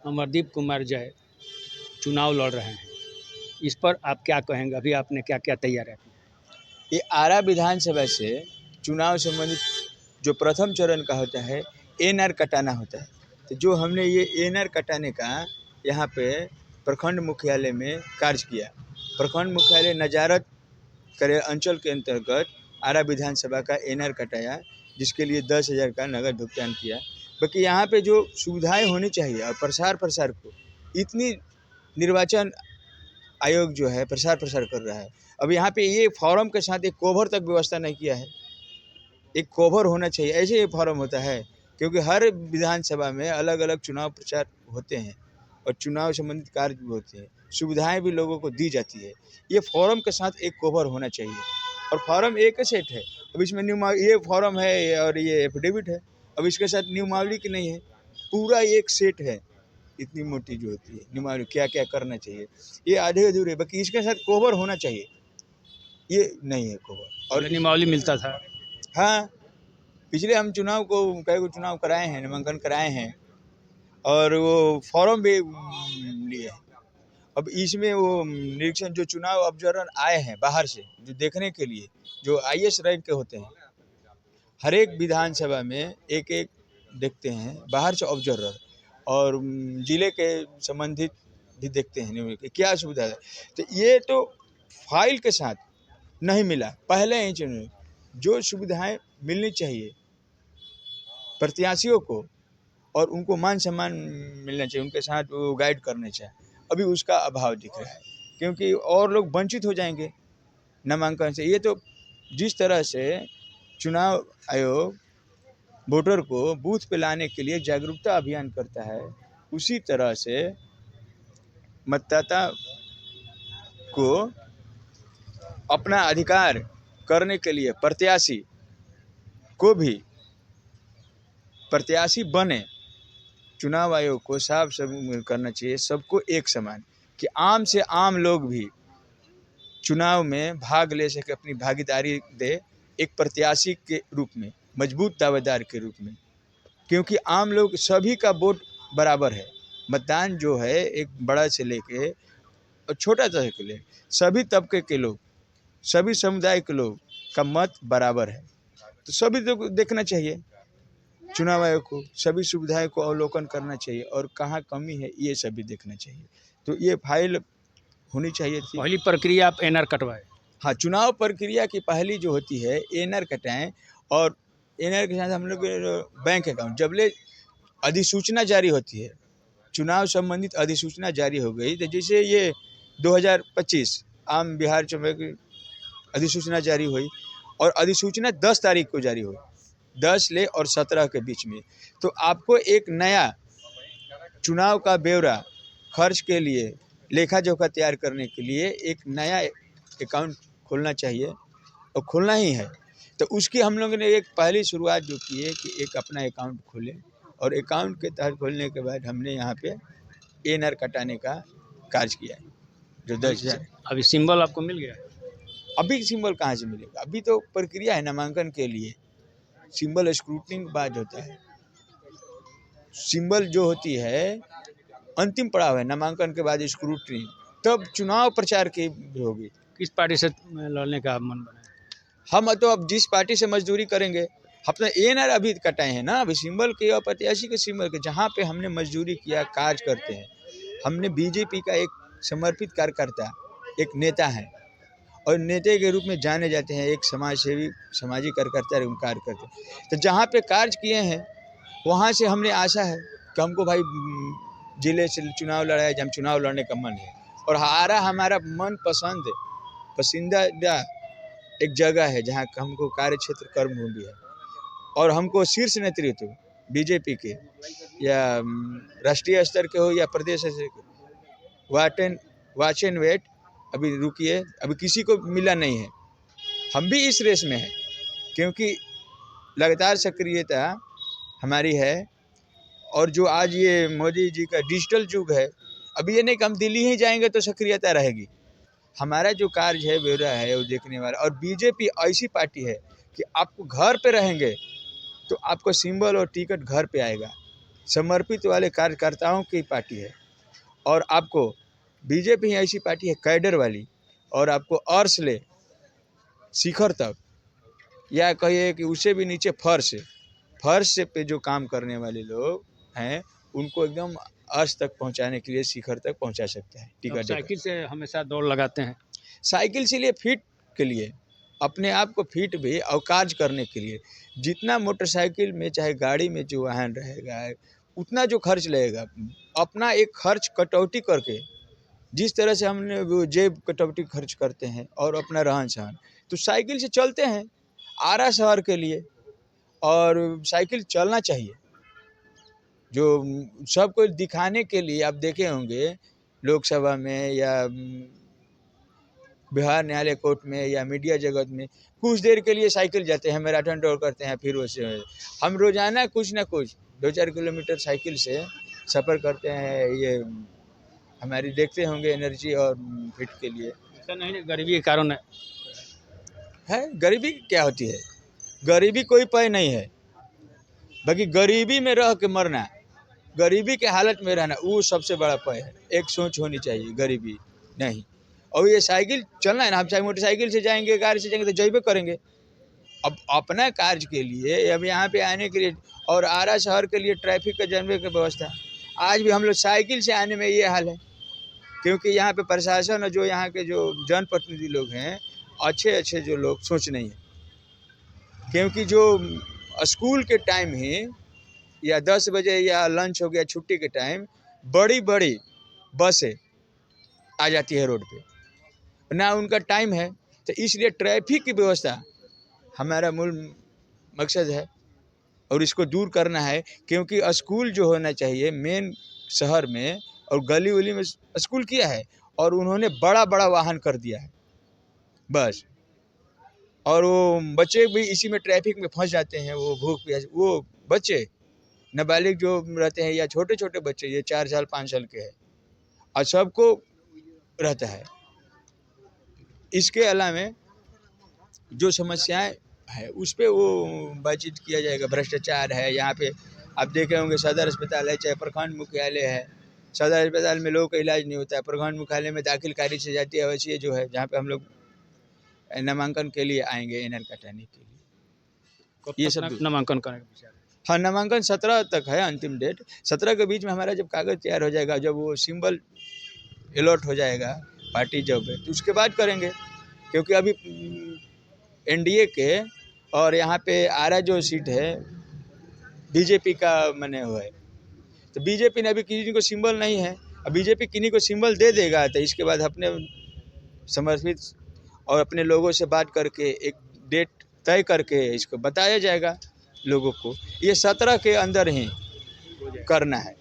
अमरदीप कुमार जय चुनाव लड़ रहे हैं, इस पर आप क्या कहेंगे? अभी आपने क्या क्या तैयार है? ये आरा विधानसभा से चुनाव संबंधित जो प्रथम चरण का होता है एनआर कटाना होता है। तो जो हमने ये एनआर कटाने का यहाँ पे प्रखंड मुख्यालय में कार्य किया। प्रखंड मुख्यालय नजारत करे अंचल के अंतर्गत आरा विधानसभा का एनआर कटाया, जिसके लिए 10,000 का नगद भुगतान किया। बाकी यहाँ पे जो सुविधाएं होनी चाहिए और प्रसार को इतनी निर्वाचन आयोग जो है प्रसार कर रहा है। अब यहाँ पे ये फॉर्म के साथ एक कोवर तक व्यवस्था नहीं किया है। एक कोवर होना चाहिए, ऐसे ये फॉर्म होता है, क्योंकि हर विधानसभा में अलग अलग चुनाव प्रचार होते हैं और चुनाव संबंधित कार्य भी होते हैं, सुविधाएं भी लोगों को दी जाती है। ये फॉर्म के साथ एक कोवर होना चाहिए और फॉर्म एक सेट है। अब इसमें ये फॉर्म है और ये एफिडेविट है, अब इसके साथ नियमावली की नहीं है, पूरा एक सेट है। इतनी मोटी जो होती है नियमावली क्या क्या करना चाहिए, ये आधे अधूरे, बाकी इसके साथ कोवर होना चाहिए, ये नहीं है कोवर। और नियमावली मिलता था। हाँ, पिछले हम चुनाव को कई को चुनाव कराए हैं, नामांकन कराए हैं और वो फॉर्म भी लिए हैं। अब इसमें वो निरीक्षण जो चुनाव ऑब्जर्वर आए हैं बाहर से जो देखने के लिए, जो IAS रैंक के होते हैं, हर एक विधानसभा में एक एक देखते हैं बाहर से ऑब्जर्वर, और जिले के संबंधित भी देखते हैं कि क्या सुविधा है। तो ये तो फाइल के साथ नहीं मिला। पहले ही जो सुविधाएं मिलनी चाहिए प्रत्याशियों को और उनको मान सम्मान मिलना चाहिए, उनके साथ वो गाइड करने चाहिए, अभी उसका अभाव दिख रहा है, क्योंकि और लोग वंचित हो जाएंगे नामांकन से। ये तो जिस तरह से चुनाव आयोग वोटर को बूथ पे लाने के लिए जागरूकता अभियान करता है, उसी तरह से मतदाता को अपना अधिकार करने के लिए प्रत्याशी को भी प्रत्याशी बने। चुनाव आयोग को साफ सब करना चाहिए, सबको एक समान, कि आम से आम लोग भी चुनाव में भाग ले सके, अपनी भागीदारी दे एक प्रत्याशी के रूप में, मजबूत दावेदार के रूप में, क्योंकि आम लोग सभी का वोट बराबर है। मतदान जो है एक बड़ा से लेके और छोटा तक के लिए सभी तबके के लोग, सभी समुदाय के लोग का मत बराबर है। तो सभी को देखना चाहिए, चुनाव आयोग को सभी सुविधाएं को अवलोकन करना चाहिए और कहाँ कमी है ये सभी देखना चाहिए। तो ये फाइल होनी चाहिए थी। पहली प्रक्रिया आप एनआर कटवाए? हाँ, चुनाव प्रक्रिया की पहली जो होती है एनआर कटाएं, और एनआर के साथ हम लोग बैंक अकाउंट जबले अधिसूचना जारी होती है, चुनाव संबंधित अधिसूचना जारी हो गई, तो जैसे ये 2025 आम बिहार चुनाव की अधिसूचना जारी हुई और अधिसूचना 10 तारीख को जारी हुई, 10 ले और 17 के बीच में, तो आपको एक नया चुनाव का ब्यौरा खर्च के लिए लेखा जोखा तैयार करने के लिए एक नया अकाउंट खोलना चाहिए और खोलना ही है। तो उसकी हम लोगों ने एक पहली शुरुआत जो की है कि एक अपना अकाउंट खोलें, और अकाउंट के तहत खोलने के बाद हमने यहाँ पे एनआर कटाने का कार्य किया है, जो 10,000। अभी सिंबल आपको मिल गया? अभी सिंबल कहाँ से मिलेगा, अभी तो प्रक्रिया है नामांकन के लिए, सिंबल स्क्रूटनी के बाद होता है। सिंबल जो होती है अंतिम पड़ाव है, नामांकन के बाद स्क्रूटनी, तब चुनाव प्रचार की होगी। किस पार्टी से लड़ने का मन बना है? हम तो अब जिस पार्टी से मजदूरी करेंगे, अपना एनआर अभी कटाए हैं ना, अभी सिंबल के और प्रत्याशी के सिंबल के, जहाँ पे हमने मजदूरी किया कार्य करते हैं। हमने बीजेपी का एक समर्पित कार्यकर्ता, एक नेता है और नेता के रूप में जाने जाते हैं, एक समाज सेवी सामाजिक कार्यकर्ता कार्य करते हैं। तो जहाँ पे कार्य किए हैं वहाँ से हमने आशा है कि हमको भाई जिले से चुनाव लड़ाया, जब चुनाव लड़ने का मन है, और हारा हमारा मन पसंदीदा एक जगह है जहाँ हमको कार्य क्षेत्र कर्मभूमि है, और हमको शीर्ष नेतृत्व बीजेपी के या राष्ट्रीय स्तर के हो या प्रदेश स्तर के, वॉच एंड वेट, अभी रुकिए, अभी किसी को मिला नहीं है। हम भी इस रेस में हैं, क्योंकि लगातार सक्रियता हमारी है, और जो आज ये मोदी जी का डिजिटल युग है, अभी ये नहीं कि हम दिल्ली ही जाएंगे तो सक्रियता रहेगी। हमारा जो कार्य है ब्यौरा है वो देखने वाला, और बीजेपी ऐसी पार्टी है कि आपको घर पे रहेंगे तो आपको सिंबल और टिकट घर पे आएगा। समर्पित वाले कार्यकर्ताओं की पार्टी है। और आपको बीजेपी ऐसी पार्टी है कैडर वाली, और आपको अर्श ले शिखर तक, या कहिए कि उससे भी नीचे फर्श पे जो काम करने वाले लोग हैं उनको एकदम अर्श तक पहुंचाने के लिए, शिखर तक पहुंचा सकता है टिकट देकर। साइकिल से हमेशा दौड़ लगाते हैं। साइकिल से लिए फिट के लिए, अपने आप को फिट भी और कार्य करने के लिए, जितना मोटरसाइकिल में चाहे गाड़ी में जो वाहन रहेगा उतना जो खर्च लगेगा, अपना एक खर्च कटौती करके, जिस तरह से हमने वो जेब कटौती खर्च करते हैं और अपना रहन सहन, तो साइकिल से चलते हैं आरा शहर के लिए। और साइकिल चलना चाहिए, जो सबको दिखाने के लिए। आप देखे होंगे लोकसभा में या बिहार न्यायालय कोर्ट में या मीडिया जगत में कुछ देर के लिए साइकिल जाते हैं, मैराथन दौड़ करते हैं, फिर वैसे हम रोजाना कुछ ना कुछ 2-4 किलोमीटर साइकिल से सफ़र करते हैं। ये हमारी देखते होंगे एनर्जी और फिट के लिए। ऐसा नहीं है गरीबी के कारण है गरीबी क्या होती है? गरीबी कोई पाय नहीं है, बाकी गरीबी में रह के मरना, गरीबी के हालत में रहना, वो सबसे बड़ा पाय है। एक सोच होनी चाहिए, गरीबी नहीं। और ये साइकिल चलना है ना, हम चाहे मोटरसाइकिल से जाएंगे, गाड़ी से जाएंगे तो जैबे करेंगे। अब अपना कार्य के लिए, अब यहाँ पे आने के लिए, और आरा शहर के लिए ट्रैफिक का जानवे की व्यवस्था, आज भी हम लोग साइकिल से आने में ये हाल है, क्योंकि यहाँ पे प्रशासन और जो यहाँ के जो जनप्रतिनिधि लोग हैं, अच्छे जो लोग सोच नहीं है। क्योंकि जो स्कूल के टाइम ही या 10 बजे या लंच हो गया छुट्टी के टाइम, बड़ी बसें आ जाती है रोड पे, ना उनका टाइम है। तो इसलिए ट्रैफिक की व्यवस्था हमारा मूल मकसद है और इसको दूर करना है। क्योंकि स्कूल जो होना चाहिए मेन शहर में और गली उली में स्कूल किया है, और उन्होंने बड़ा वाहन कर दिया है बस। और वो बच्चे भी इसी में ट्रैफिक में फंस जाते हैं। वो भूख प्यास, वो बच्चे नाबालिग जो रहते हैं या छोटे बच्चे, ये 4 साल 5 साल के हैं, और सबको रहता है। इसके अलावा जो समस्याएं है उस पर वो बातचीत किया जाएगा। भ्रष्टाचार है यहाँ पे, आप देखे होंगे सदर अस्पताल है, चाहे प्रखंड मुख्यालय है, सदर अस्पताल में लोगों का इलाज नहीं होता है, प्रखंड मुख्यालय में दाखिल खारिज से जाती है। वैसे जो है जहाँ पे हम लोग नामांकन के लिए आएंगे एनआर कटाने के लिए, ये सब नामांकन करने का विचार है। हाँ, नामांकन 17 तक है अंतिम डेट। 17 के बीच में हमारा जब कागज़ तैयार हो जाएगा, जब वो सिंबल अलॉट हो जाएगा पार्टी जब, तो उसके बाद करेंगे। क्योंकि अभी एनडीए के और यहाँ पे आरा जो सीट है बीजेपी का बने हुआ है, तो बीजेपी ने अभी किसी को सिंबल नहीं है। अब बीजेपी किन्हीं को सिंबल दे देगा तो इसके बाद अपने समर्पित और अपने लोगों से बात करके एक डेट तय करके इसको बताया जाएगा लोगों को। ये 17 के अंदर ही करना है।